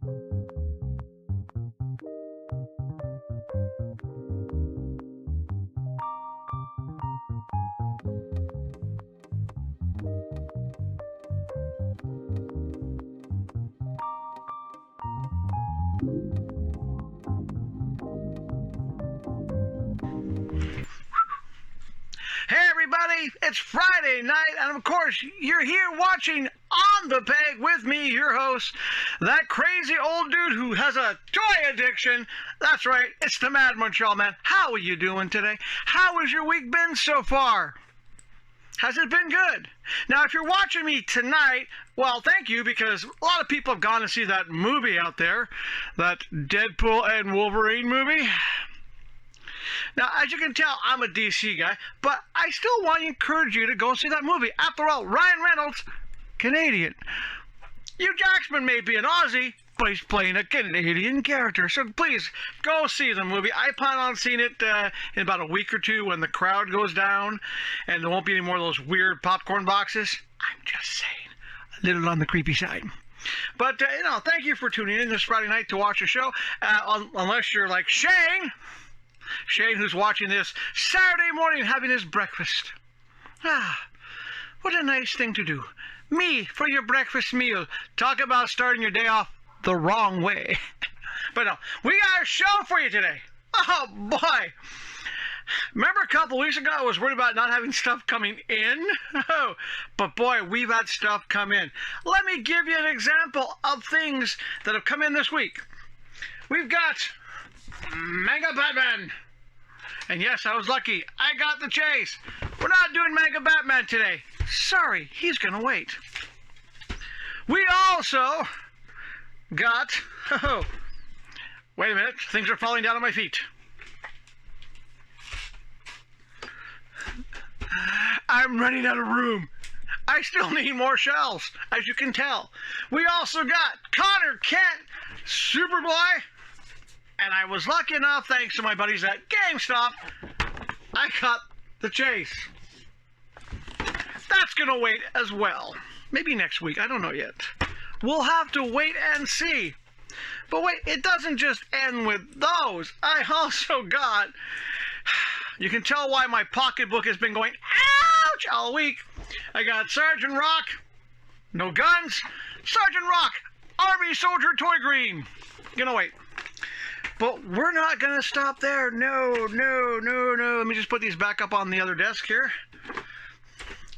Hey everybody, it's Friday night, and of course, you're here watching On the Peg with me, your host, that crazy old dude who has a toy addiction. That's right, it's the Mad Montreal Man. How are you doing today? How has your week been so far? Has it been good? Now, if you're watching me tonight, well, thank you, because a lot of people have gone to see that movie out there, that Deadpool and Wolverine movie. Now, as you can tell, I'm a DC guy, but I still want to encourage you to go see that movie. After all, Ryan Reynolds, Canadian. Hugh Jackman may be an Aussie, but he's playing a Canadian character. So please, go see the movie. I plan on seeing it in about a week or two when the crowd goes down, and there won't be any more of those weird popcorn boxes. I'm just saying, a little on the creepy side. But, thank you for tuning in this Friday night to watch the show, unless you're like Shane, who's watching this Saturday morning having his breakfast. What a nice thing to do. Me for your breakfast meal. Talk about starting your day off the wrong way. But no, we got a show for you today. Oh, boy. Remember a couple weeks ago I was worried about not having stuff coming in? Oh, but boy, we've had stuff come in. Let me give you an example of things that have come in this week. We've got Mega Batman. And yes, I was lucky. I got the chase. We're not doing Mega Batman today. Sorry, he's going to wait. We also got... Oh, wait a minute. Things are falling down on my feet. I'm running out of room. I still need more shells, as you can tell. We also got Connor Kent, Superboy. And I was lucky enough, thanks to my buddies at GameStop, I got the chase. That's going to wait as well. Maybe next week. I don't know yet. We'll have to wait and see. But wait, it doesn't just end with those. I also got... You can tell why my pocketbook has been going, ouch, all week. I got Sergeant Rock. No guns. Sergeant Rock. Army Soldier Toy Green. Gonna wait. But we're not going to stop there. No. Let me just put these back up on the other desk here.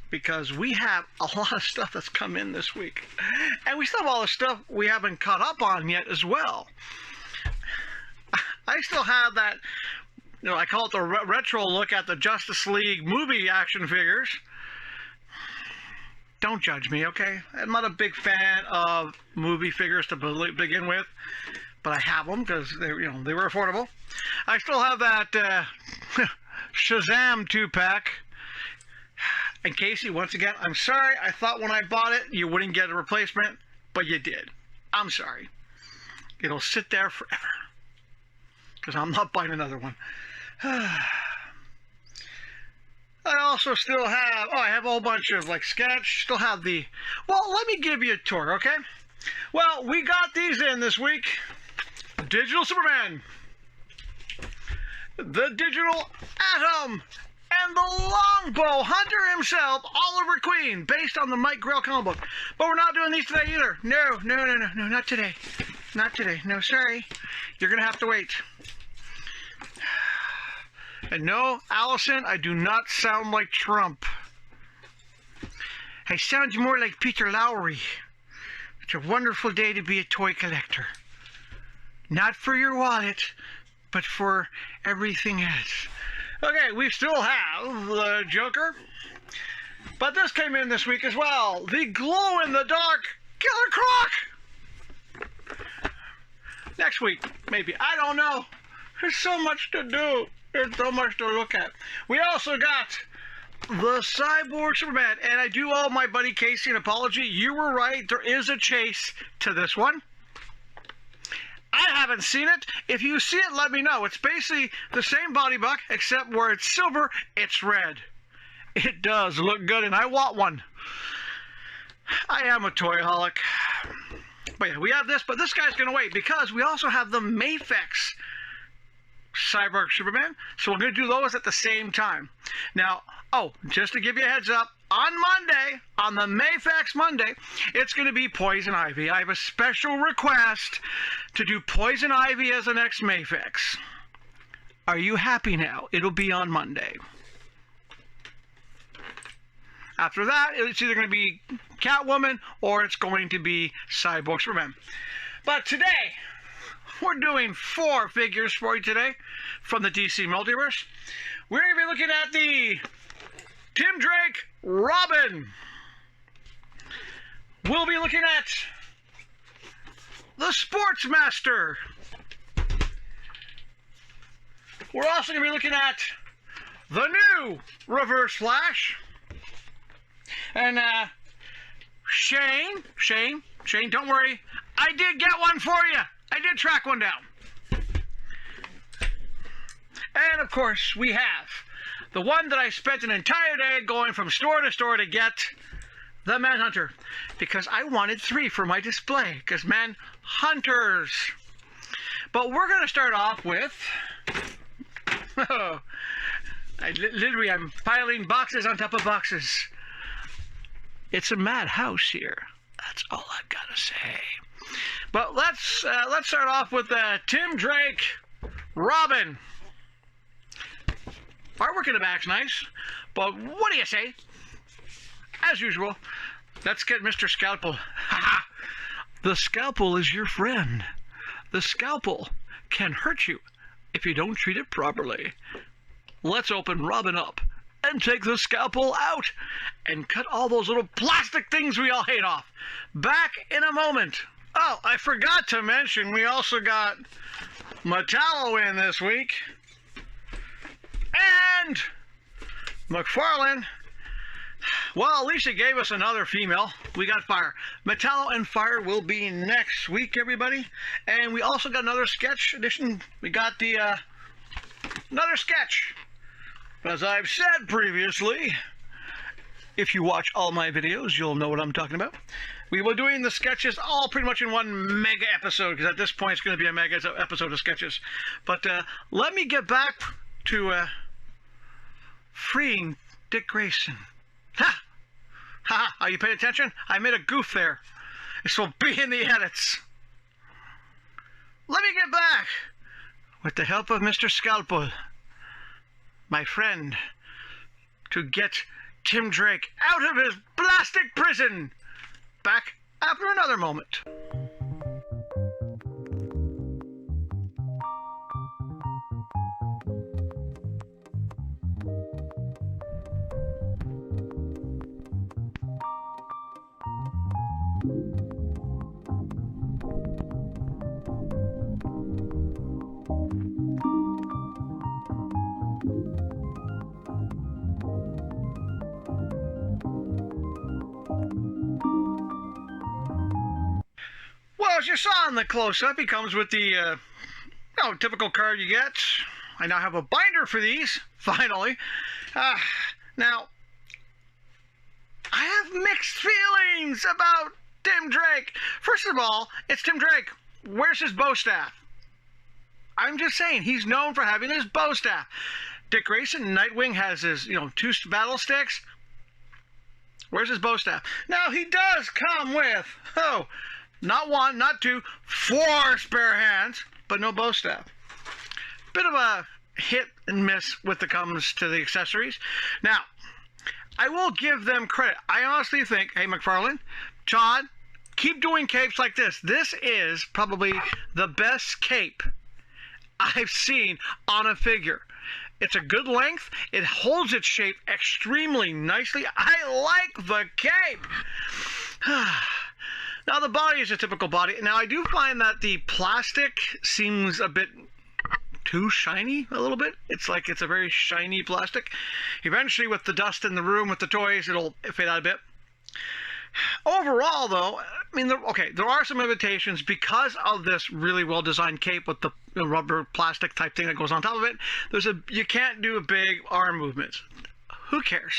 Because we have a lot of stuff that's come in this week. And we still have all the stuff we haven't caught up on yet as well. I still have that, I call it the retro look at the Justice League movie action figures. Don't judge me, okay? I'm not a big fan of movie figures to begin with. But I have them because they were affordable. I still have that Shazam 2-pack. And Casey, once again, I'm sorry. I thought when I bought it you wouldn't get a replacement, but you did. I'm sorry. It'll sit there forever because I'm not buying another one. I also still have. I have a whole bunch of sketch. Still have the. Well, let me give you a tour, okay? Well, we got these in this week. Digital Superman, the Digital Atom, and the Longbow Hunter himself, Oliver Queen, based on the Mike Grell comic book. But we're not doing these today either. No, not today. Not today. No, sorry. You're going to have to wait. And no, Allison, I do not sound like Trump. I sound more like Peter Lowry. It's a wonderful day to be a toy collector. Not for your wallet, but for everything else. Okay, we still have the Joker. But this came in this week as well. The glow-in-the-dark Killer Croc. Next week, maybe. I don't know. There's so much to do. There's so much to look at. We also got the Cyborg Superman. And I do owe my buddy Casey an apology. You were right. There is a chase to this one. I haven't seen it. If you see it, let me know. It's basically the same body buck, except where it's silver, it's red. It does look good, and I want one. I am a toyaholic. But yeah, we have this, but this guy's going to wait because we also have the Mafex Cyborg Superman. So we're going to do those at the same time. Now, just to give you a heads up, on Monday, on the Mafex Monday, it's going to be Poison Ivy. I have a special request to do Poison Ivy as the next Mafex. Are you happy now? It'll be on Monday. After that, it's either going to be Catwoman or it's going to be Cyborg Superman. But today, we're doing 4 figures for you today from the DC Multiverse. We're going to be looking at the Tim Drake Robin. We'll be looking at the Sportsmaster. We're also going to be looking at the new Reverse Flash. And Shane, don't worry. I did get one for you. I did track one down. And of course, we have the one that I spent an entire day going from store to store to get, the Manhunter. Because I wanted 3 for my display. Because Manhunters. But we're going to start off with... I'm piling boxes on top of boxes. It's a madhouse here. That's all I've got to say. But let's start off with Tim Drake Robin. Artwork in the back's nice, but what do you say? As usual, let's get Mr. Scalpel. The scalpel is your friend. The scalpel can hurt you if you don't treat it properly. Let's open Robin up and take the scalpel out and cut all those little plastic things we all hate off. Back in a moment. Oh, I forgot to mention we also got Metallo in this week. And McFarlane. Well, Alicia gave us another female. We got Fire. Metallo and Fire will be next week, everybody. And we also got another sketch edition. We got the another sketch. As I've said previously, if you watch all my videos, you'll know what I'm talking about. We were doing the sketches all pretty much in one mega episode, because at this point it's going to be a mega episode of sketches. But let me get back to freeing Dick Grayson. Ha! Ha! Are you paying attention? I made a goof there. This will be in the edits. Let me get back, with the help of Mr. Scalpel, my friend, to get Tim Drake out of his plastic prison. Back after another moment. Well, as you saw in the close-up, he comes with the typical card you get. I now have a binder for these, finally. Now, I have mixed feelings about Tim Drake. First of all, it's Tim Drake. Where's his bow staff? I'm just saying, he's known for having his bow staff. Dick Grayson, Nightwing, has his, 2 battle sticks. Where's his bow staff? Now, he does come with, not 1, not 2, 4 spare hands, but no bow staff. Bit of a hit and miss when it comes to the accessories. Now, I will give them credit. I honestly think, hey, McFarlane, Todd, keep doing capes like this. This is probably the best cape I've seen on a figure. It's a good length. It holds its shape extremely nicely. I like the cape. Now, the body is a typical body. Now, I do find that the plastic seems a bit too shiny, a little bit. It's like it's a very shiny plastic. Eventually, with the dust in the room, with the toys, it'll fade out a bit. Overall, though, I mean, there are some limitations because of this really well-designed cape with the rubber plastic type thing that goes on top of it. You can't do big arm movements. Who cares?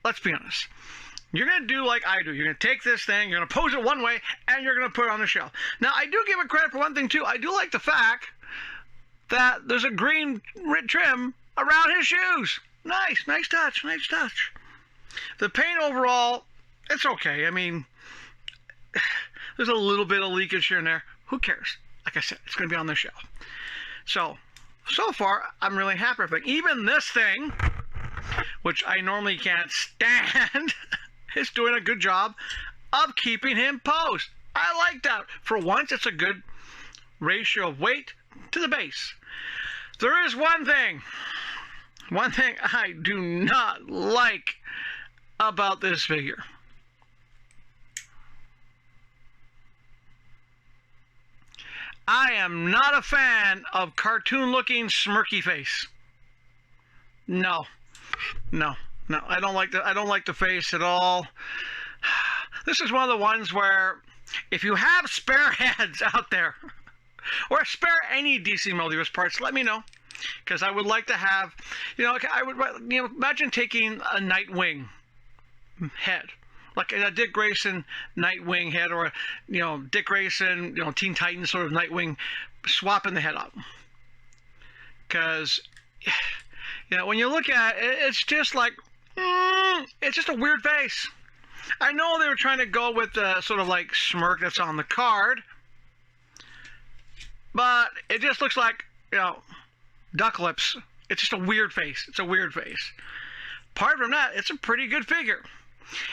Let's be honest. You're going to do like I do. You're going to take this thing, you're going to pose it one way, and you're going to put it on the shelf. Now, I do give it credit for one thing, too. I do like the fact that there's a green trim around his shoes. Nice touch. The paint overall, it's okay. I mean, there's a little bit of leakage here and there. Who cares? Like I said, it's going to be on the shelf. So far, I'm really happy with it. Even this thing, which I normally can't stand, is doing a good job of keeping him posed. I like that. For once, it's a good ratio of weight to the base. There is one thing I do not like about this figure. I am not a fan of cartoon-looking smirky face. No. I don't like the face at all. This is one of the ones where if you have spare heads out there, or spare any DC Multiverse parts, let me know. Because I would like to have, imagine taking a Nightwing head, like a Dick Grayson Nightwing head, or Dick Grayson, Teen Titans sort of Nightwing, swapping the head up. Because, when you look at it, it's just like, it's just a weird face. I know they were trying to go with the sort of like smirk that's on the card, but it just looks like, duck lips. It's just a weird face. Apart from that, it's a pretty good figure.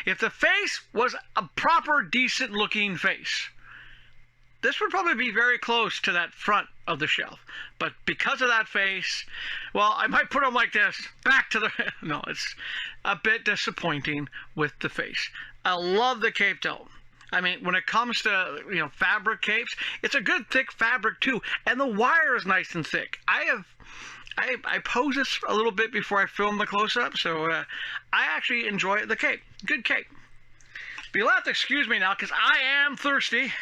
If the face was a proper, decent looking face, this would probably be very close to that front of the shelf. But because of that face, well, I might put them like this, back to the... No, it's a bit disappointing with the face. I love the cape though. I mean, when it comes to, fabric capes, it's a good thick fabric too. And the wire is nice and thick. I pose this a little bit before I film the close-up, so I actually enjoy the cape. Good cape. But you'll have to excuse me now, because I am thirsty.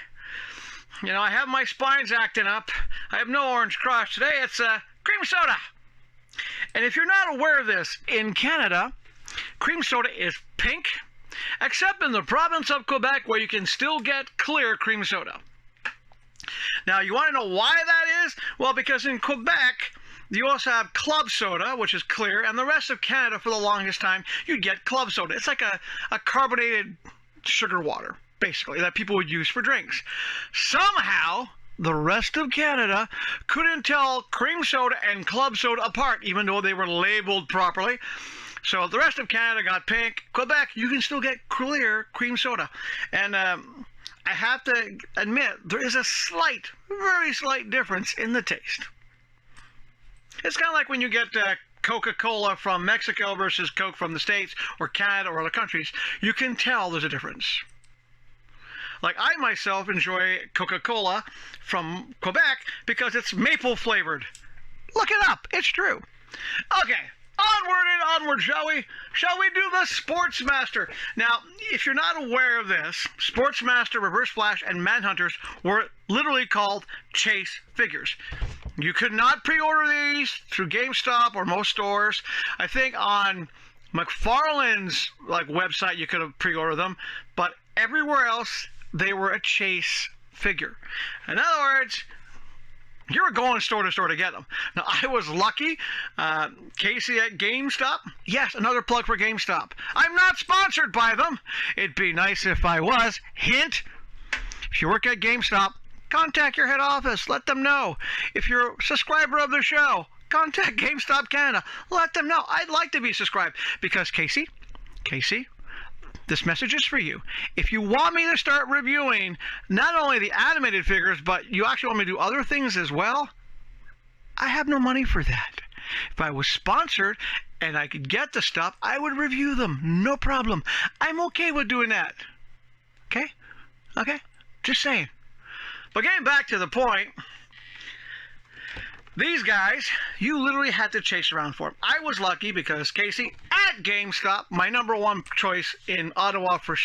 I have my spines acting up. I have no Orange Crush. Today it's cream soda. And if you're not aware of this, in Canada, cream soda is pink, except in the province of Quebec, where you can still get clear cream soda. Now, you want to know why that is? Well, because in Quebec, you also have club soda, which is clear, and the rest of Canada, for the longest time, you'd get club soda. It's like a carbonated sugar water, basically, that people would use for drinks. Somehow, the rest of Canada couldn't tell cream soda and club soda apart, even though they were labeled properly. So the rest of Canada got pink. Quebec, you can still get clear cream soda. And I have to admit, there is a slight, very slight difference in the taste. It's kind of like when you get Coca-Cola from Mexico versus Coke from the States or Canada or other countries. You can tell there's a difference. Like, I myself enjoy Coca-Cola from Quebec because it's maple flavored. Look it up. It's true. Okay. Onward and onward, shall we? Shall we do the Sportsmaster? Now, if you're not aware of this, Sportsmaster, Reverse Flash, and Manhunters were literally called chase figures. You could not pre-order these through GameStop or most stores. I think on McFarlane's website you could have pre-ordered them, but everywhere else they were a chase figure. In other words, you were going store to store to get them. Now, I was lucky. Casey at GameStop. Yes, another plug for GameStop. I'm not sponsored by them. It'd be nice if I was. Hint, if you work at GameStop, contact your head office. Let them know. If you're a subscriber of the show, contact GameStop Canada. Let them know. I'd like to be subscribed because, Casey, this message is for you. If you want me to start reviewing not only the animated figures, but you actually want me to do other things as well, I have no money for that. If I was sponsored and I could get the stuff, I would review them. No problem. I'm okay with doing that. Okay? Just saying. But getting back to the point, these guys, you literally had to chase around for them. I was lucky because Casey at GameStop, my number one choice in Ottawa for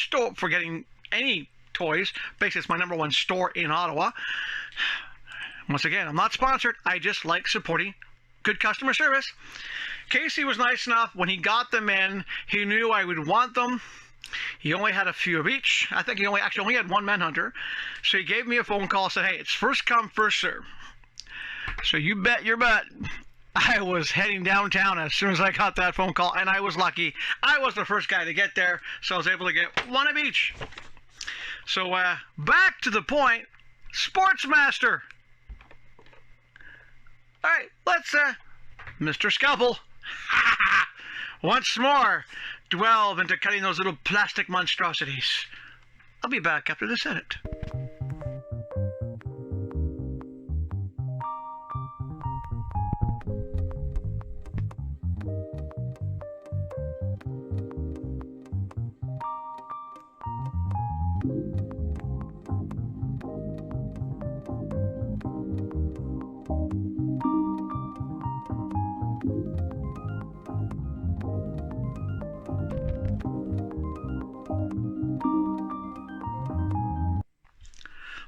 getting any toys. Basically, it's my number one store in Ottawa. Once again, I'm not sponsored. I just like supporting good customer service. Casey was nice enough. When he got them in, he knew I would want them. He only had a few of each. I think he only had one Manhunter. So he gave me a phone call and said, hey, it's first come, first serve. So you bet your butt I was heading downtown as soon as I got that phone call, and I was lucky. I was the first guy to get there, so I was able to get one of each. So back to the point, Sportsmaster. All right, let's, Mr. Scalpel, once more, delve into cutting those little plastic monstrosities. I'll be back after this edit.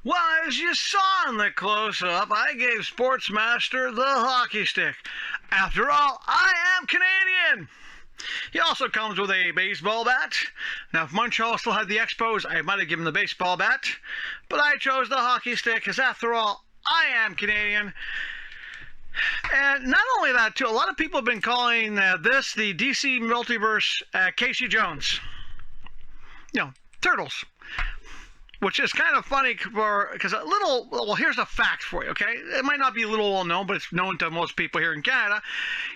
Well, as you saw in the close-up, I gave Sportsmaster the hockey stick. After all, I am Canadian. He also comes with a baseball bat. Now, if Montreal still had the Expos, I might have given the baseball bat. But I chose the hockey stick because, after all, I am Canadian. And not only that, too, a lot of people have been calling this the DC Multiverse Casey Jones. You know, Turtles. Which is kind of funny because well, here's a fact for you, okay? It might not be a little well known, but it's known to most people here in Canada.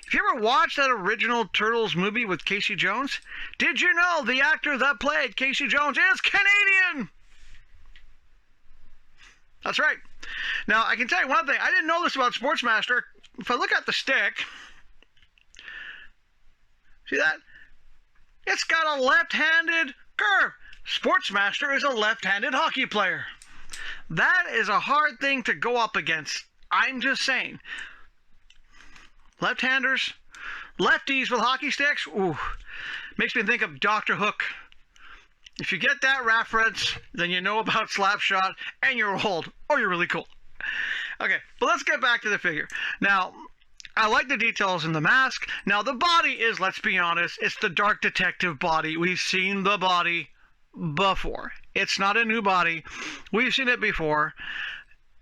If you ever watched that original Turtles movie with Casey Jones, did you know the actor that played Casey Jones is Canadian? That's right. Now, I can tell you one thing. I didn't know this about Sportsmaster. If I look at the stick, see that? It's got a left-handed curve. Sportsmaster is a left-handed hockey player. That is a hard thing to go up against. I'm just saying. Left-handers, lefties with hockey sticks, ooh, makes me think of Dr. Hook. If you get that reference, then you know about Slapshot, and you're old, or you're really cool. Okay, but let's get back to the figure. Now, I like the details in the mask. Now, the body is, let's be honest, it's the Dark Detective body. We've seen the body before. It's not a new body. We've seen it before.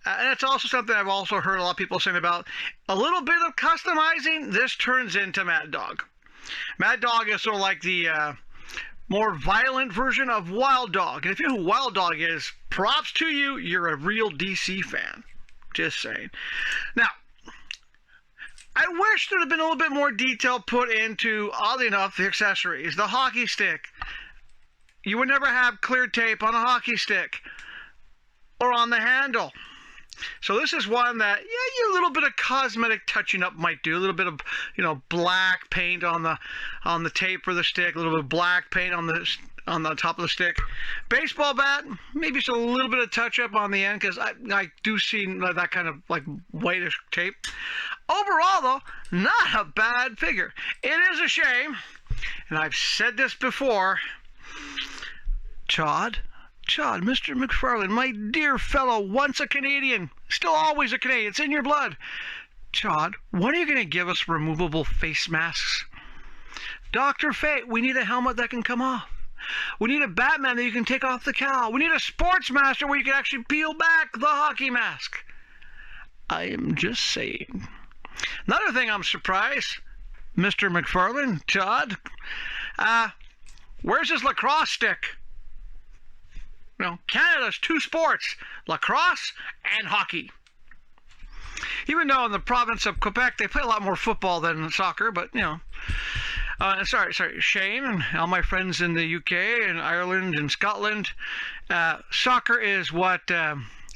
And it's also something I've also heard a lot of people saying about a little bit of customizing. This turns into Mad Dog. Mad Dog is sort of like the more violent version of Wild Dog. And if you know who Wild Dog is, props to you. You're a real DC fan. Just saying. Now, I wish there had been a little bit more detail put into, oddly enough, the accessories. The hockey stick. You would never have clear tape on a hockey stick or on the handle. So this is one that, yeah, a little bit of cosmetic touching up might do. A little bit of, black paint on the tape for the stick. A little bit of black paint on the top of the stick. Baseball bat, maybe just a little bit of touch up on the end because I do see that kind of like whitish tape. Overall, though, not a bad figure. It is a shame, and I've said this before. Chad, Mr. McFarlane, my dear fellow, once a Canadian, still always a Canadian, it's in your blood. Chad, when are you going to give us removable face masks? Dr. Fate, we need a helmet that can come off. We need a Batman that you can take off the cowl. We need a Sportsmaster where you can actually peel back the hockey mask. I am just saying. Another thing I'm surprised, Mr. McFarlane, Chad, where's his lacrosse stick? Canada's two sports, lacrosse and hockey. Even though in the province of Quebec they play a lot more football than soccer, but sorry, Shane and all my friends in the UK and Ireland and Scotland, soccer is what,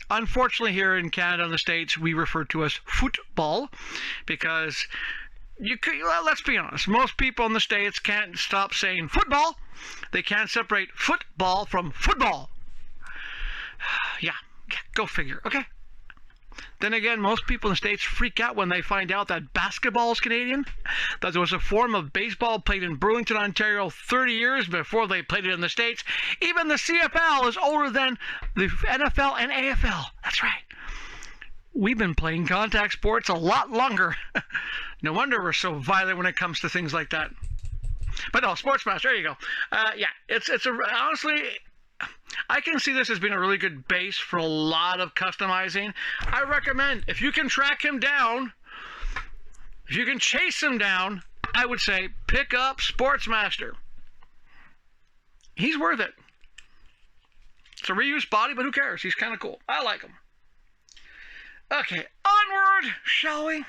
unfortunately here in Canada and the States, we refer to as football, because let's be honest, most people in the States can't stop saying football. They can't separate football from football. Yeah, go figure, okay? Then again, most people in the States freak out when they find out that basketball is Canadian, that there was a form of baseball played in Burlington, Ontario 30 years before they played it in the States. Even the CFL is older than the NFL and AFL. That's right. We've been playing contact sports a lot longer. No wonder we're so violent when it comes to things like that. But no, Sportsmaster, there you go. Yeah, it's honestly, I can see this as being a really good base for a lot of customizing. I recommend, if you can track him down, if you can chase him down, I would say pick up Sportsmaster. He's worth it. It's a reused body, but who cares? He's kind of cool. I like him. Okay, onward, shall we?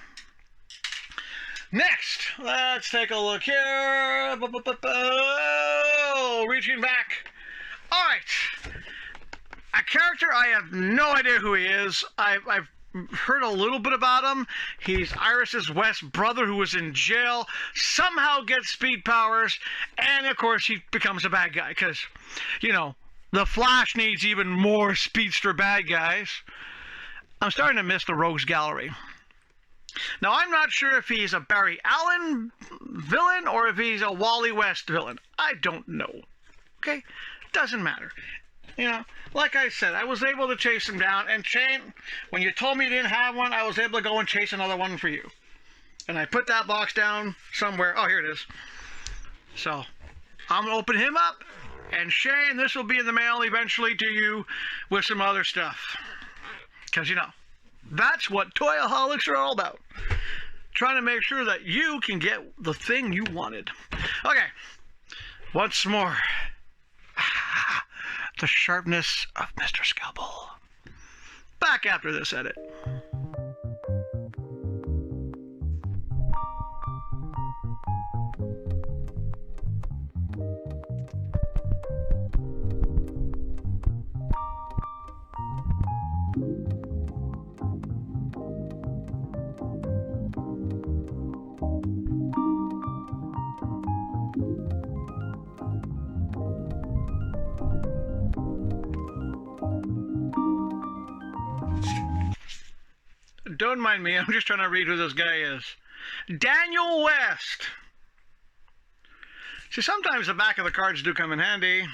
Next, let's take a look here. Oh, reaching back. All right. A character, I have no idea who he is. I've heard a little bit about him. He's Iris's West brother who was in jail, somehow gets speed powers, and of course he becomes a bad guy because, you know, the Flash needs even more speedster bad guys. I'm starting to miss the Rogues Gallery. Now, I'm not sure if he's a Barry Allen villain or if he's a Wally West villain. I don't know. Okay? Doesn't matter. You know, like I said, I was able to chase him down. And Shane, when you told me you didn't have one, I was able to go and chase another one for you. And I put that box down somewhere. Oh, here it is. So, I'm going to open him up. And Shane, this will be in the mail eventually to you with some other stuff. Because, you know, that's what Toyaholics are all about. Trying to make sure that you can get the thing you wanted. Okay. Once more. The sharpness of Mr. Scalpel. Back after this edit. Don't mind me, I'm just trying to read who this guy is. Daniel West. See, sometimes the back of the cards do come in handy.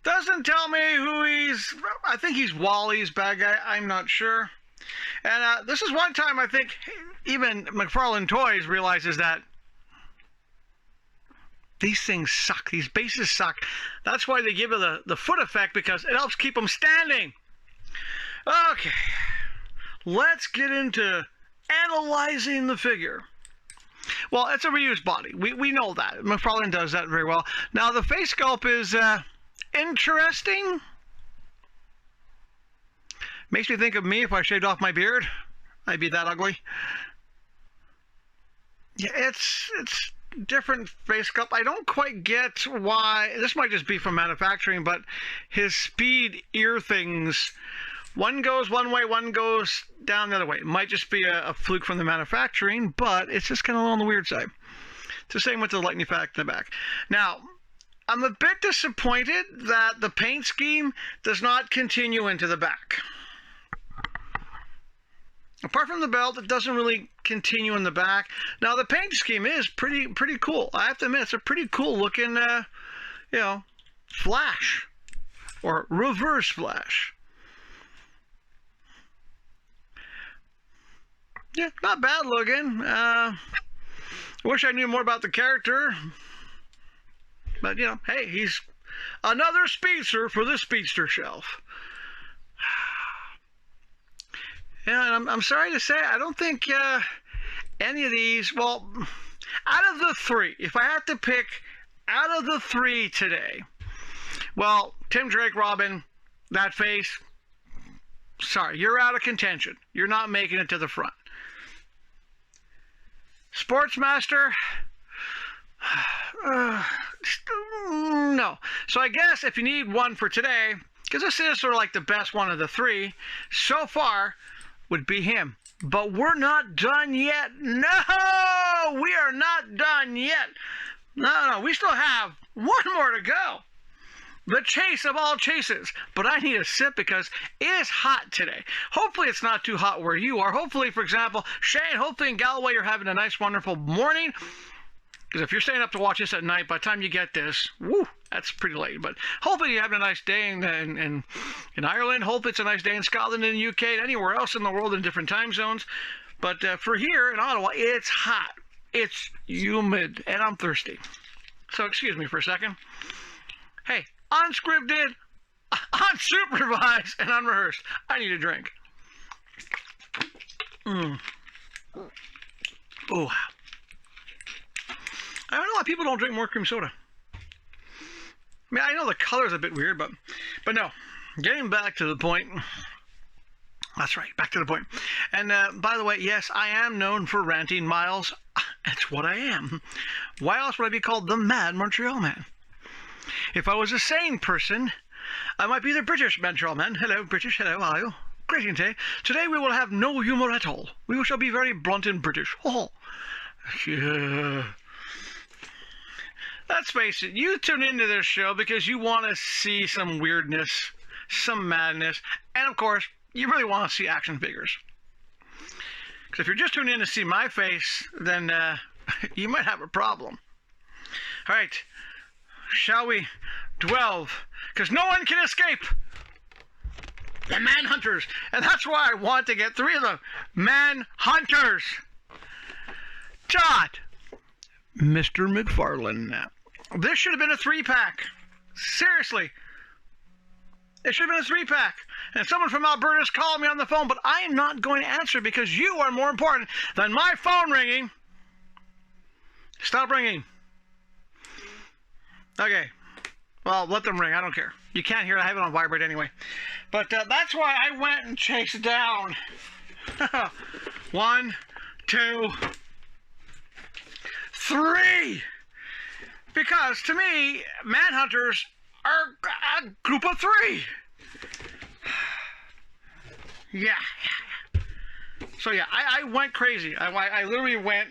Doesn't tell me who he's... I think he's Wally's bad guy. I'm not sure. And this is one time I think even McFarlane Toys realizes that these things suck. These bases suck. That's why they give it the foot effect, because it helps keep them standing. Okay, let's get into analyzing the figure. Well, it's a reused body. We know that. McFarlane does that very well. Now, the face sculpt is interesting. Makes me think of me if I shaved off my beard. I'd be that ugly. Yeah, it's different face sculpt. I don't quite get why. This might just be from manufacturing, but his speed ear things... One goes one way, one goes down the other way. It might just be a fluke from the manufacturing, but it's just kind of on the weird side. It's the same with the lightning fact in the back. Now, I'm a bit disappointed that the paint scheme does not continue into the back. Apart from the belt, it doesn't really continue in the back. Now, the paint scheme is pretty cool. I have to admit, it's a pretty cool looking, you know, Flash or Reverse Flash. Yeah, not bad looking. Wish I knew more about the character. But, you know, hey, he's another speedster for the speedster shelf. Yeah, and I'm sorry to say, I don't think any of these, well, out of the three, if I had to pick out of the three today, well, Tim Drake, Robin, that face, sorry, you're out of contention. You're not making it to the front. Sportsmaster, no. So I guess if you need one for today, because this is sort of like the best one of the three so far, would be him. But we're not done yet. No, we are not done yet. No, we still have one more to go. The chase of all chases. But I need a sip because it is hot today. Hopefully it's not too hot where you are. Hopefully, for example, Shane, hopefully in Galway you're having a nice, wonderful morning. Because if you're staying up to watch this at night, by the time you get this, woo, that's pretty late. But hopefully you're having a nice day in Ireland. Hopefully it's a nice day in Scotland, in the UK, and anywhere else in the world in different time zones. But for here in Ottawa, it's hot. It's humid, and I'm thirsty. So excuse me for a second. Hey, unscripted, unsupervised, and unrehearsed. I need a drink. Oh, I don't know why people don't drink more cream soda. I mean, I know the color's a bit weird, but no. Getting back to the point. That's right, back to the point. And by the way, yes, I am known for ranting, Miles. That's what I am. Why else would I be called the Mad Montreal Man? If I was a sane person, I might be the British Montreal Man. Hello, British. Hello, how are you? Greeting day. Today we will have no humor at all. We shall be very blunt and British. Oh. Yeah. Let's face it, you tune into this show because you want to see some weirdness, some madness, and of course, you really want to see action figures. Because if you're just tuning in to see my face, then you might have a problem. All right, shall we delve? Because no one can escape the Manhunters, and that's why I want to get 3 of them. Manhunters. Todd, Mr. McFarlane. This should have been a 3-pack. Seriously. It should have been a 3-pack. And someone from Alberta's called me on the phone, but I am not going to answer because you are more important than my phone ringing. Stop ringing. Okay. Well, let them ring. I don't care. You can't hear it. I have it on vibrate anyway. But that's why I went and chased down 1, 2, 3. Because to me, Manhunters are a group of 3. Yeah. So yeah, I went crazy. I literally went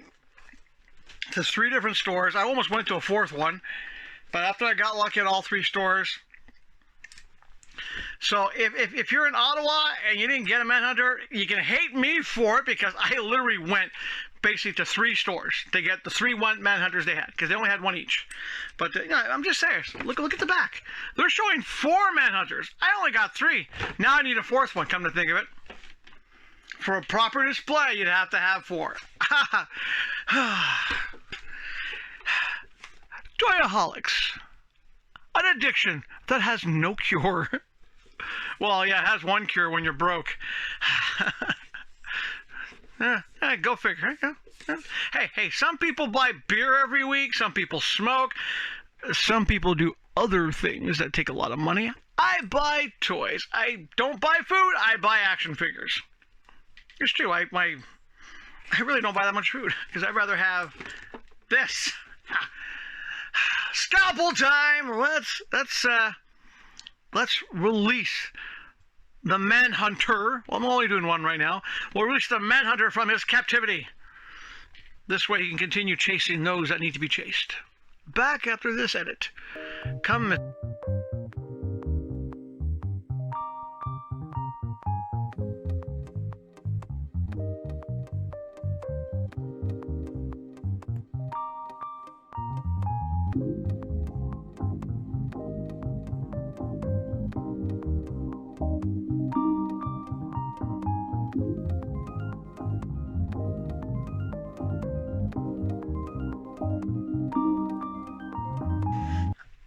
to 3 different stores. I almost went to a 4th one. But after I got lucky at all 3 stores. So if you're in Ottawa and you didn't get a Manhunter, you can hate me for it because I literally went basically to 3 stores to get the 3 Manhunters they had because they only had 1 each. But you know, I'm just serious. Look at the back. They're showing 4 Manhunters. I only got 3. Now I need a 4th one. Come to think of it, for a proper display, you'd have to have 4. Toyaholics, an addiction that has no cure. Well, yeah, it has one cure when you're broke. Go figure. Hey, some people buy beer every week. Some people smoke. Some people do other things that take a lot of money. I buy toys. I don't buy food. I buy action figures. It's true. I really don't buy that much food because I'd rather have this. Scalpel time. Let's release the Manhunter. Well, I'm only doing 1 right now. We'll release the Manhunter from his captivity. This way he can continue chasing those that need to be chased. Back after this edit. Come.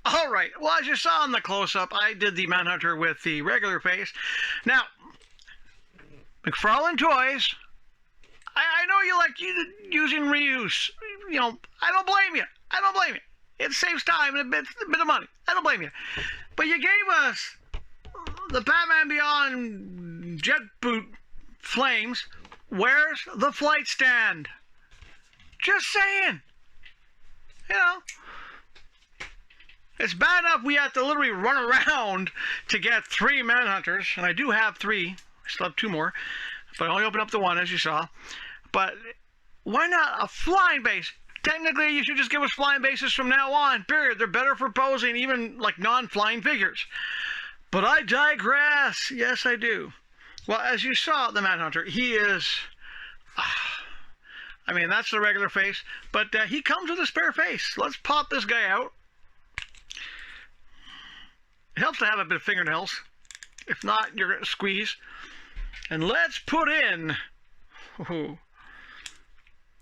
Alright, well, as you saw in the close-up, I did the Manhunter with the regular face. Now, McFarlane Toys, I know you like using reuse. You know, I don't blame you. It saves time and a bit of money. I don't blame you. But you gave us the Batman Beyond jet boot flames. Where's the flight stand? Just saying. You know. It's bad enough we have to literally run around to get 3 Manhunters, and I do have 3. I still have 2 more, but I only opened up the 1, as you saw. But why not a flying base? Technically, you should just give us flying bases from now on, period. They're better for posing, even like non-flying figures. But I digress. Yes, I do. Well, as you saw, the Manhunter, he is... I mean, that's the regular face, but he comes with a spare face. Let's pop this guy out. It helps to have a bit of fingernails. If not, you're going to squeeze. And let's put in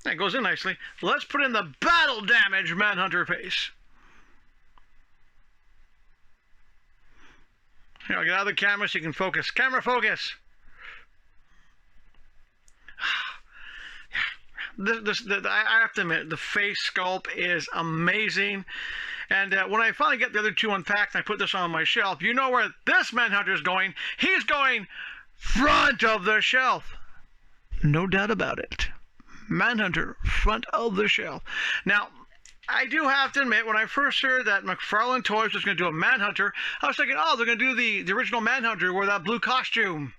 That goes in nicely. Let's put in the battle damage Manhunter face. Here, I'll get out of the camera so you can focus. Camera focus. I have to admit, the face sculpt is amazing. And when I finally get the other two unpacked and I put this on my shelf, you know where this Manhunter is going. He's going front of the shelf. No doubt about it. Manhunter, front of the shelf. Now, I do have to admit, when I first heard that McFarlane Toys was going to do a Manhunter, I was thinking, oh, they're going to do the original Manhunter with that blue costume.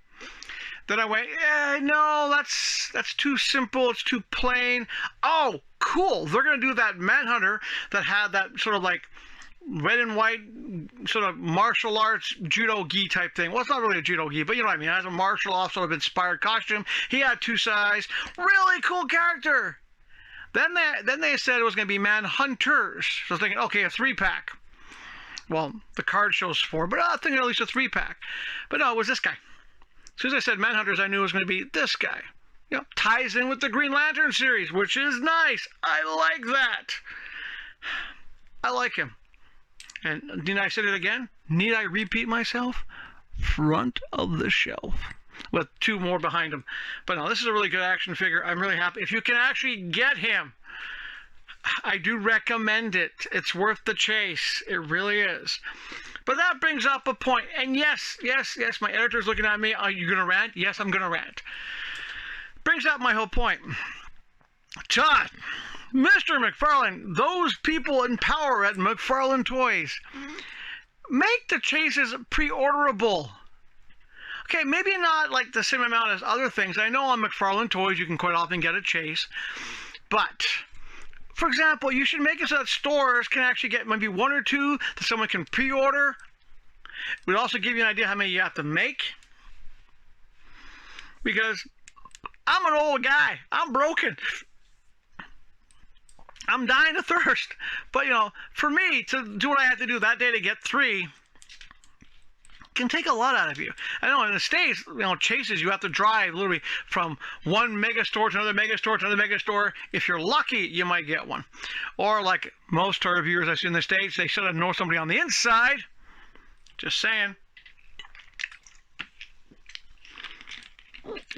Then I went, yeah, no, that's too simple. It's too plain. Oh, cool. They're going to do that Manhunter that had that sort of like red and white sort of martial arts judo gi type thing. Well, it's not really a judo gi, but you know what I mean. It has a martial arts sort of inspired costume. He had two sides. Really cool character. Then they said it was going to be Manhunters. So I was thinking, okay, a 3-pack. Well, the card shows 4, but I think at least a 3-pack. But no, it was this guy. As soon as I said Manhunters, I knew it was going to be this guy. You know, ties in with the Green Lantern series, which is nice. I like that. I like him. And need I say it again? Need I repeat myself? Front of the shelf. With 2 more behind him. But no, this is a really good action figure. I'm really happy. If you can actually get him, I do recommend it. It's worth the chase. It really is. But that brings up a point. And yes, my editor's looking at me. Are you going to rant? Yes, I'm going to rant. Brings up my whole point. Todd, Mr. McFarlane, those people in power at McFarlane Toys, make the chases pre-orderable. Okay, maybe not like the same amount as other things. I know on McFarlane Toys you can quite often get a chase. But, for example, you should make it so that stores can actually get maybe 1 or 2 that someone can pre-order. It would also give you an idea how many you have to make. Because I'm an old guy. I'm broken. I'm dying of thirst. But, you know, for me to do what I had to do that day to get 3 can take a lot out of you. I know in the States, you know, chases, you have to drive literally from one mega store to another mega store to another mega store. If you're lucky, you might get one. Or like most toy reviewers I see in the States, they should have know somebody on the inside. Just saying.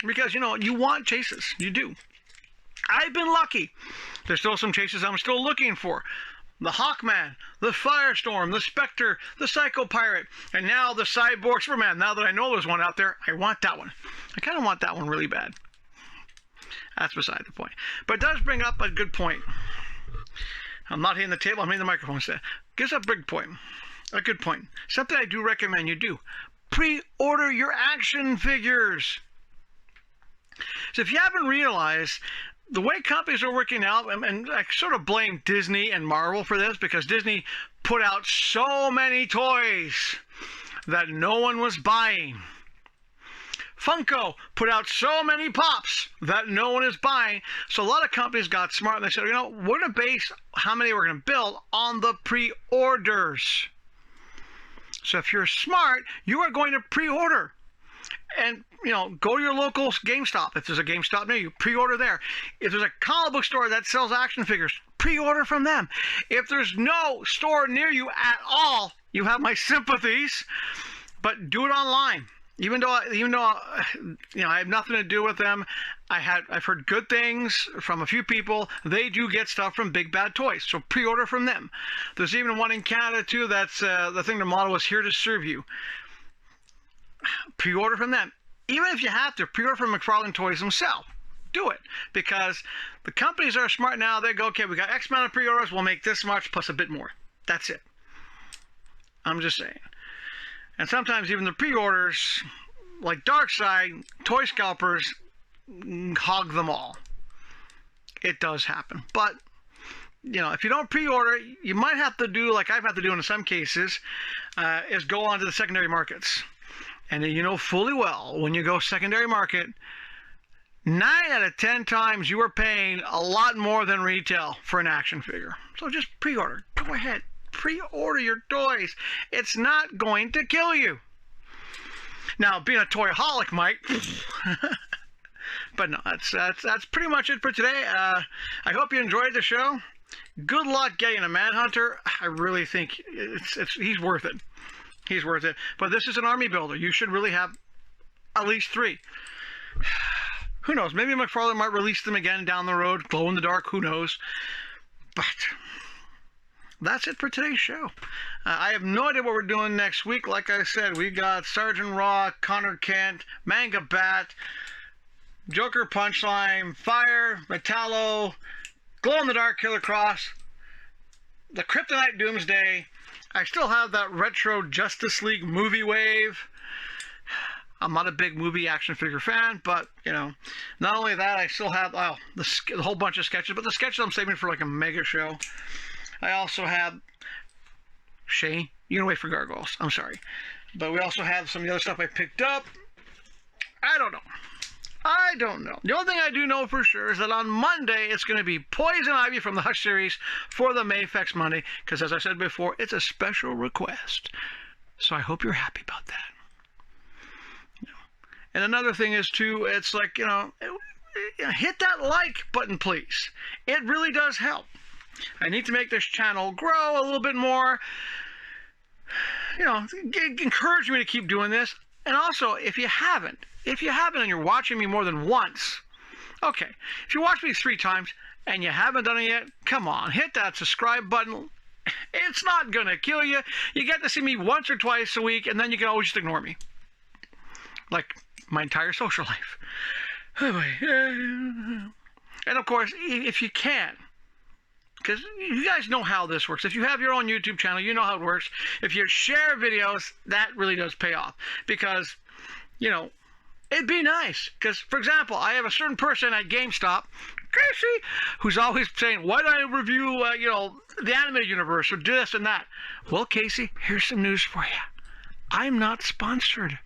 Because, you know, you want chases. You do. I've been lucky. There's still some chases I'm still looking for. The Hawkman, the Firestorm, the Spectre, the Psycho Pirate, and now the Cyborg Superman. Now that I know there's one out there, I want that one. I kind of want that one really bad. That's beside the point. But it does bring up a good point. I'm not hitting the table, I'm hitting the microphone instead. Gives up a big point. A good point. Something I do recommend you do. Pre-order your action figures. So if you haven't realized, the way companies are working out, and I sort of blame Disney and Marvel for this, because Disney put out so many toys that no one was buying. Funko put out so many pops that no one is buying. So a lot of companies got smart and they said, you know, we're going to base how many we're going to build on the pre-orders. So if you're smart, you are going to pre-order. And, you know, go to your local GameStop. If there's a GameStop near you, pre-order there. If there's a comic book store that sells action figures, pre-order from them. If there's no store near you at all, you have my sympathies, but do it online. Even though you know, I have nothing to do with them, I've heard good things from a few people. They do get stuff from Big Bad Toys, so pre-order from them. There's even one in Canada too. That's the thing. The motto is "Here to serve you." Pre-order from them. Even if you have to, pre-order from McFarlane Toys themselves. Do it, because the companies are smart now. They go, okay, we got X amount of pre-orders. We'll make this much plus a bit more. That's it. I'm just saying. And sometimes even the pre-orders, like Darkseid, toy scalpers hog them all. It does happen. But, you know, if you don't pre-order, you might have to do, like I've had to do in some cases, is go onto the secondary markets. And you know fully well, when you go secondary market, 9 out of 10 times you are paying a lot more than retail for an action figure. So just pre-order. Go ahead. Pre-order your toys. It's not going to kill you. Now, being a toyaholic, Mike, But no, that's pretty much it for today. I hope you enjoyed the show. Good luck getting a Manhunter. I really think he's worth it. He's worth it. But this is an army builder. You should really have at least 3. Who knows? Maybe McFarlane might release them again down the road. Glow in the dark. Who knows? But that's it for today's show. I have no idea what we're doing next week. Like I said, we got Sergeant Rock, Connor Kent, Manga Bat, Joker Punchline, Fire, Metallo, Glow in the Dark Killer Cross, the Kryptonite Doomsday. I still have that retro Justice League movie wave. I'm not a big movie action figure fan, but, you know, not only that, I still have the whole bunch of sketches, but the sketches I'm saving for like a mega show. I also have Shane. You can wait for Gargoyles. I'm sorry. But we also have some of the other stuff I picked up. I don't know. The only thing I do know for sure is that on Monday, it's going to be Poison Ivy from the Hush series for the Mayfex Monday, because as I said before, it's a special request. So I hope you're happy about that. And another thing is, too, it's like, you know, hit that like button, please. It really does help. I need to make this channel grow a little bit more. You know, encourage me to keep doing this. And also, if you haven't and you're watching me more than once, okay, if you watch me 3 times and you haven't done it yet, come on, hit that subscribe button. It's not going to kill you. You get to see me once or twice a week, and then you can always just ignore me. Like my entire social life. And of course, if you can, because you guys know how this works. If you have your own YouTube channel, you know how it works. If you share videos, that really does pay off. Because, you know, it'd be nice. Because, for example, I have a certain person at GameStop, Casey, who's always saying, why don't I review, you know, the animated universe or do this and that? Well, Casey, here's some news for you. I'm not sponsored.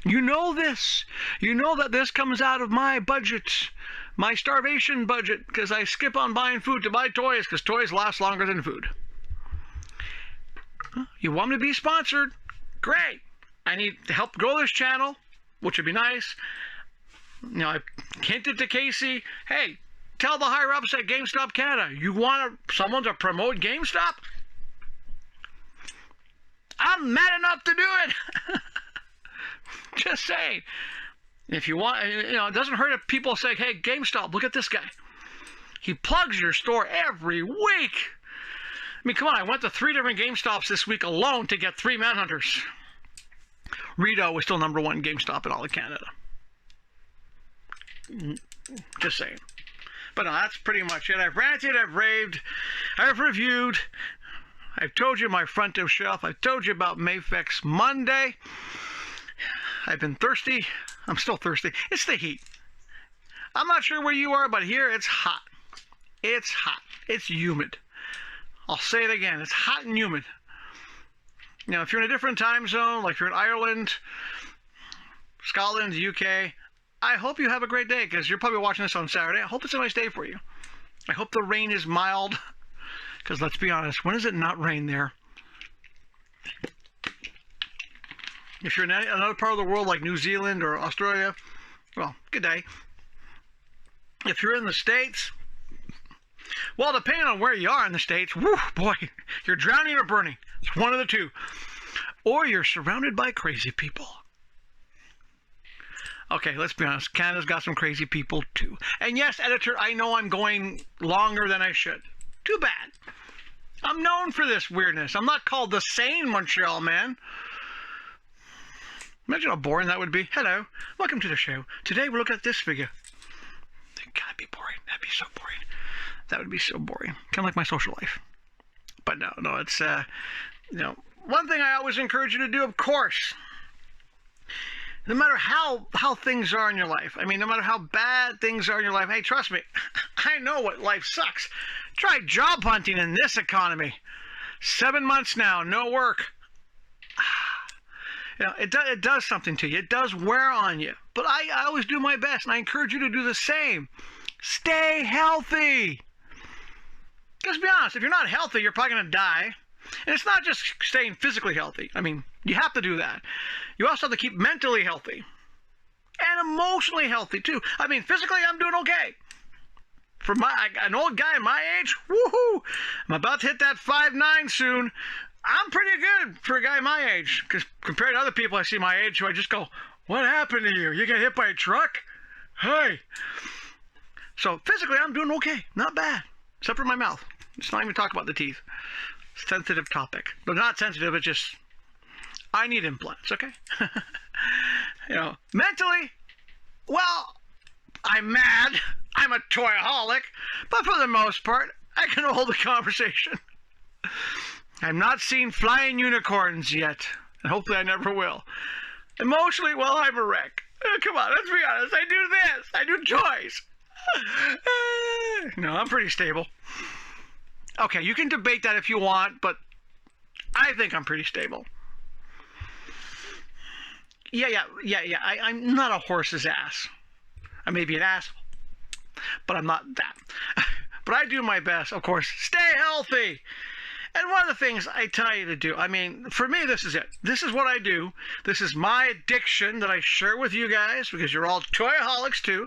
You know this. You know that this comes out of my budget. My starvation budget, because I skip on buying food to buy toys, because toys last longer than food. You want me to be sponsored? Great. I need to help grow this channel, which would be nice. You know, I hinted to Casey, hey, tell the higher ups at GameStop Canada, you want someone to promote GameStop? I'm mad enough to do it. Just saying. If you want, you know, it doesn't hurt if people say, hey, GameStop, look at this guy. He plugs your store every week. I mean, come on, I went to 3 different GameStops this week alone to get 3 Manhunters. Rito was still #1 GameStop in all of Canada. Just saying. But no, that's pretty much it. I've ranted, I've raved, I've reviewed. I've told you my front of shelf. I've told you about Mayfex Monday. I've been thirsty. I'm still thirsty. It's the heat. I'm not sure where you are, but here it's hot. It's hot. It's humid. I'll say it again. It's hot and humid. You know, if you're in a different time zone, like if you're in Ireland, Scotland, UK, I hope you have a great day, because you're probably watching this on Saturday. I hope it's a nice day for you. I hope the rain is mild, because let's be honest, when does it not rain there? If you're in another part of the world like New Zealand or Australia, well, good day. If you're in the States, well, depending on where you are in the States, whoo, boy, you're drowning or burning. It's one of the two. Or you're surrounded by crazy people. Okay, let's be honest. Canada's got some crazy people too. And yes, editor, I know I'm going longer than I should. Too bad. I'm known for this weirdness. I'm not called the sane Montreal man. Imagine how boring that would be. Hello, welcome to the show. Today we'll look at this figure. That gotta be boring. That'd be so boring. That would be so boring. Kind of like my social life. But no, it's, you know, one thing I always encourage you to do, of course, no matter how things are in your life, I mean, no matter how bad things are in your life, hey, trust me, I know what life sucks. Try job hunting in this economy. 7 months now, no work. You know, it does something to you. It does wear on you. But I always do my best, and I encourage you to do the same. Stay healthy. Just be honest. If you're not healthy, you're probably going to die. And it's not just staying physically healthy. I mean, you have to do that. You also have to keep mentally healthy and emotionally healthy too. I mean, physically, I'm doing okay. For an old guy my age, woohoo! I'm about to hit that 5'9" soon. I'm pretty good for a guy my age, because compared to other people I see my age who I just go, what happened to you? You get hit by a truck? Hey. So physically, I'm doing okay. Not bad. Except for my mouth. Let's not even talk about the teeth. Sensitive topic. But not sensitive, it's just, I need implants, okay? Mentally, well, I'm mad. I'm a toyaholic. But for the most part, I can hold a conversation. I've not seen flying unicorns yet. And hopefully I never will. Emotionally, well, I'm a wreck. Come on, let's be honest. I do this. I do toys. No, I'm pretty stable. Okay, you can debate that if you want, but I think I'm pretty stable. Yeah. I'm not a horse's ass. I may be an ass, but I'm not that. But I do my best, of course. Stay healthy. And one of the things I tell you to do, I mean, for me, this is it. This is what I do. This is my addiction that I share with you guys, because you're all toyaholics too.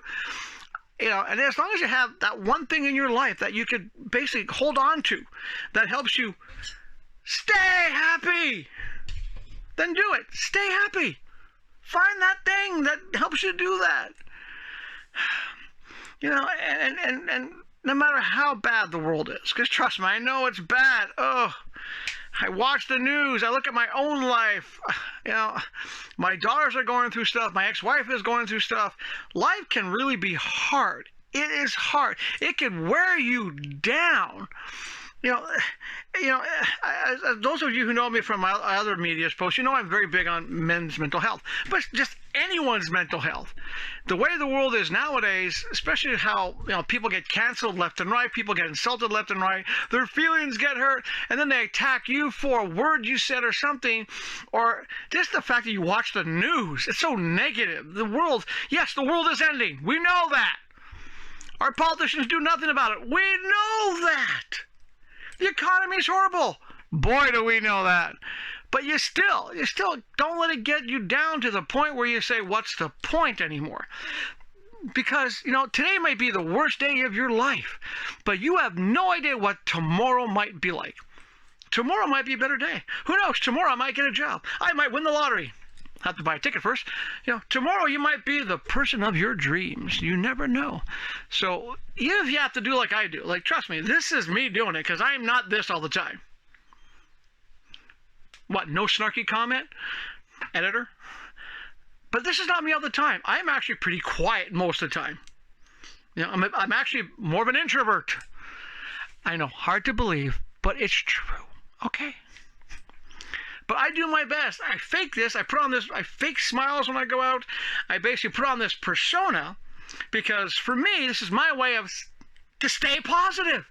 And as long as you have that one thing in your life that you could basically hold on to that helps you stay happy, then do it. Stay happy. Find that thing that helps you do that. And no matter how bad the world is, because trust me, I know it's bad. Oh, I watch the news. I look at my own life. My daughters are going through stuff. My ex-wife is going through stuff. Life can really be hard. It is hard. It can wear you down. Those of you who know me from my other media posts, I'm very big on men's mental health, but just anyone's mental health. The way the world is nowadays, especially how people get canceled left and right, people get insulted left and right, their feelings get hurt, and then they attack you for a word you said or something, or just the fact that you watch the news. It's so negative. The world is ending. We know that. Our politicians do nothing about it. We know that. The economy is horrible. Boy, do we know that. But you still don't let it get you down to the point where you say, what's the point anymore? Because, today might be the worst day of your life, but you have no idea what tomorrow might be like. Tomorrow might be a better day. Who knows? Tomorrow I might get a job. I might win the lottery. Have to buy a ticket first. Tomorrow you might be the person of your dreams. You never know. So even if you have to do like I do, trust me, this is me doing it, because I'm not this all the time. What, no snarky comment, editor? But this is not me all the time. I'm actually pretty quiet most of the time. I'm actually more of an introvert. I know, hard to believe, but it's true. Okay. But I do my best. I fake this. I fake smiles when I go out. I basically put on this persona, because for me, this is my way to stay positive.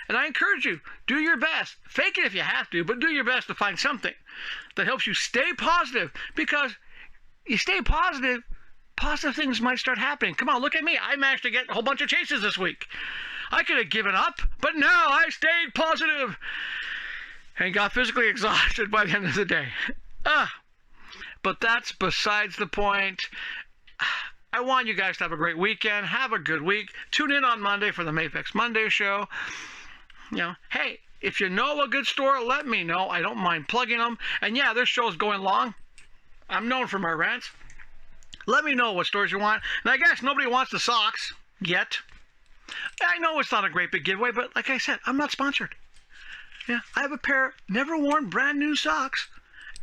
And I encourage you, do your best. Fake it if you have to, but do your best to find something that helps you stay positive. Because you stay positive, positive things might start happening. Come on, look at me. I managed to get a whole bunch of chases this week. I could have given up, but no, I stayed positive and got physically exhausted by the end of the day. But that's besides the point. I want you guys to have a great weekend. Have a good week. Tune in on Monday for the Mayfix Monday show. Hey, if you know a good store, let me know. I don't mind plugging them. And yeah, this show's going long. I'm known for my rants. Let me know what stores you want. And I guess nobody wants the socks yet. I know it's not a great big giveaway, but like I said, I'm not sponsored. Yeah, I have a pair of never worn brand new socks.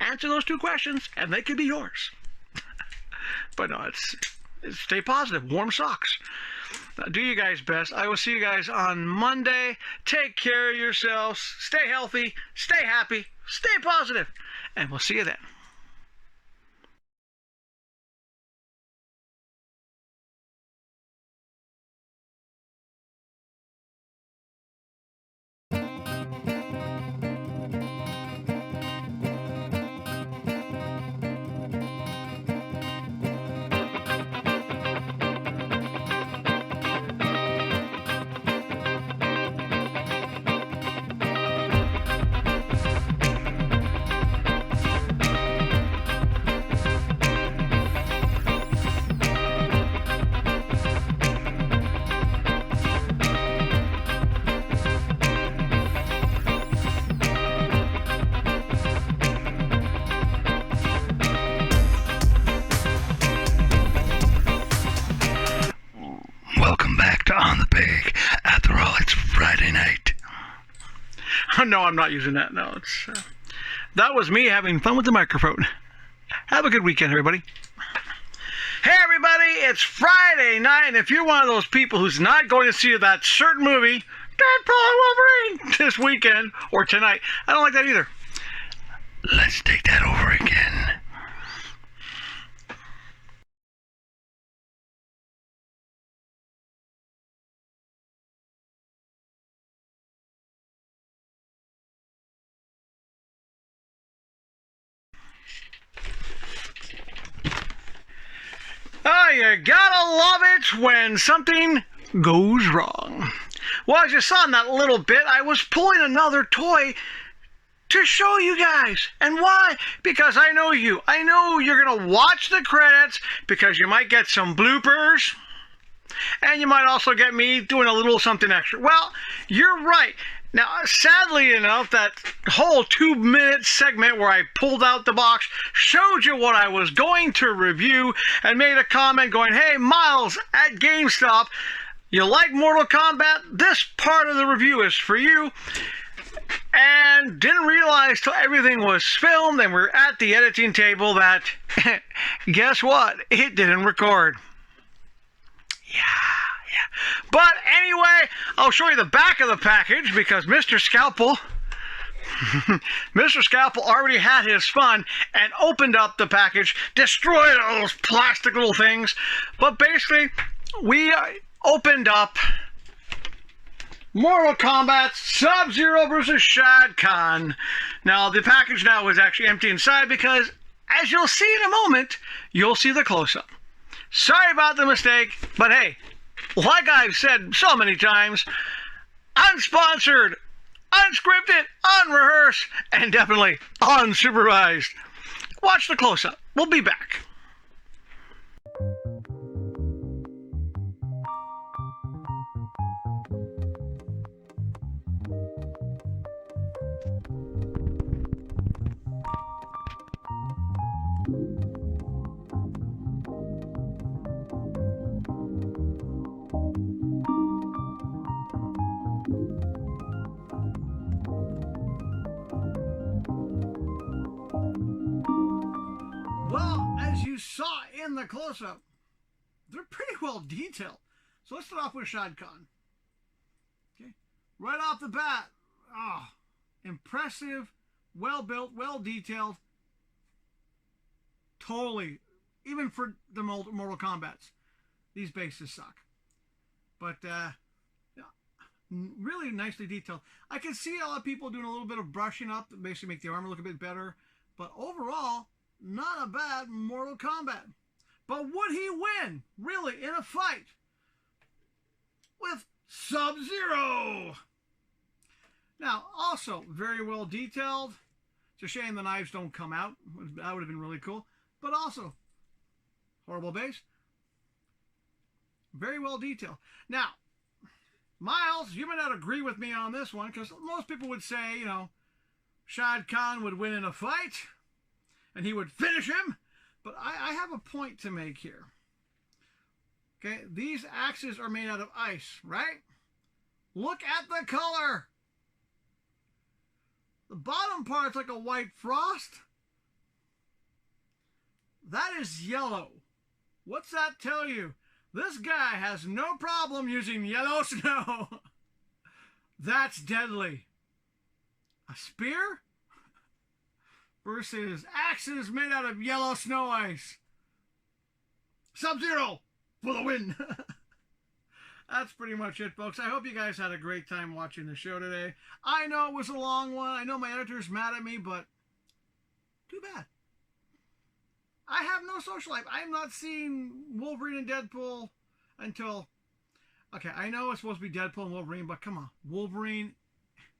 Answer those two questions and they could be yours. But no, it's stay positive. Warm socks. Do you guys best. I will see you guys on Monday. Take care of yourselves. Stay healthy. Stay happy. Stay positive. And we'll see you then. No, I'm not using that. No, that was me having fun with the microphone. Have a good weekend, everybody. Hey, everybody, it's Friday night, and if you're one of those people who's not going to see that certain movie, Deadpool and Wolverine, this weekend or tonight, I don't like that either. Let's take that over again. Oh, you gotta love it when something goes wrong. Well, as you saw in that little bit, I was pulling another toy to show you guys. And why? Because I know you. I know you're going to watch the credits because you might get some bloopers. And you might also get me doing a little something extra. Well, you're right. Now, sadly enough, that whole 2-minute segment where I pulled out the box showed you what I was going to review and made a comment going, hey, Miles at GameStop, you like Mortal Kombat? This part of the review is for you. And didn't realize till everything was filmed and we're at the editing table that, guess what? It didn't record. Yeah. But anyway, I'll show you the back of the package because Mr. Scalpel already had his fun and opened up the package, destroyed all those plastic little things. But basically, we opened up Mortal Kombat Sub-Zero versus Shad Khan. Now, the package now is actually empty inside because, as you'll see in a moment, you'll see the close-up. Sorry about the mistake, but hey, like I've said so many times, unsponsored, unscripted, unrehearsed, and definitely unsupervised. Watch the close-up. We'll be back. Well, as you saw in the close-up, they're pretty well detailed. So let's start off with Shad Khan. Okay, right off the bat, impressive, well built, well detailed. Totally, even for the Mortal Kombats, these bases suck. But yeah, really nicely detailed. I can see a lot of people doing a little bit of brushing up to basically make the armor look a bit better. But overall, not a bad Mortal Kombat. But would he win, really, in a fight with Sub-Zero? Now, also, very well detailed. It's a shame the knives don't come out. That would have been really cool. But also, horrible base. Very well detailed. Now, Miles, you may not agree with me on this one, because most people would say, you know, Shad Khan would win in a fight, and he would finish him. But I have a point to make here. Okay, these axes are made out of ice, right? Look at the color. The bottom part's like a white frost. That is yellow. What's that tell you? This guy has no problem using yellow snow. That's deadly. A spear versus axes made out of yellow snow ice. Sub-Zero for the win. That's pretty much it, folks. I hope you guys had a great time watching the show today. I know it was a long one. I know my editor's mad at me, but too bad. I have no social life. I'm not seeing Wolverine and Deadpool until... Okay, I know it's supposed to be Deadpool and Wolverine, but come on. Wolverine,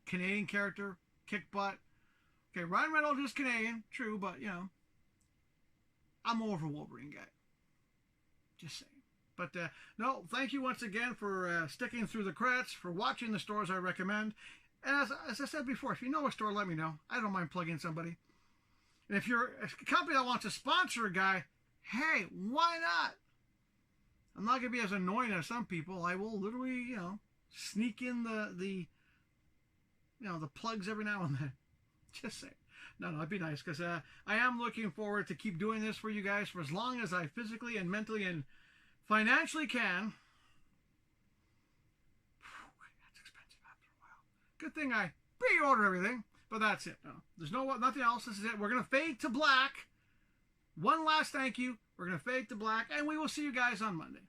Canadian character, kick butt. Okay, Ryan Reynolds is Canadian, true, but, you know, I'm more of a Wolverine guy. Just saying. But, no, thank you once again for sticking through the credits, for watching the stores I recommend. And as I said before, if you know a store, let me know. I don't mind plugging somebody. And if you're a company that wants to sponsor a guy, hey, why not? I'm not going to be as annoying as some people. I will literally, you know, sneak in the the plugs every now and then. Just saying. No, it'd be nice because I am looking forward to keep doing this for you guys for as long as I physically and mentally and financially can. That's expensive after a while. Good thing I pre-ordered everything, but that's it. No, there's nothing else. This is it. We're going to fade to black. One last thank you. We're going to fade to black, and we will see you guys on Monday.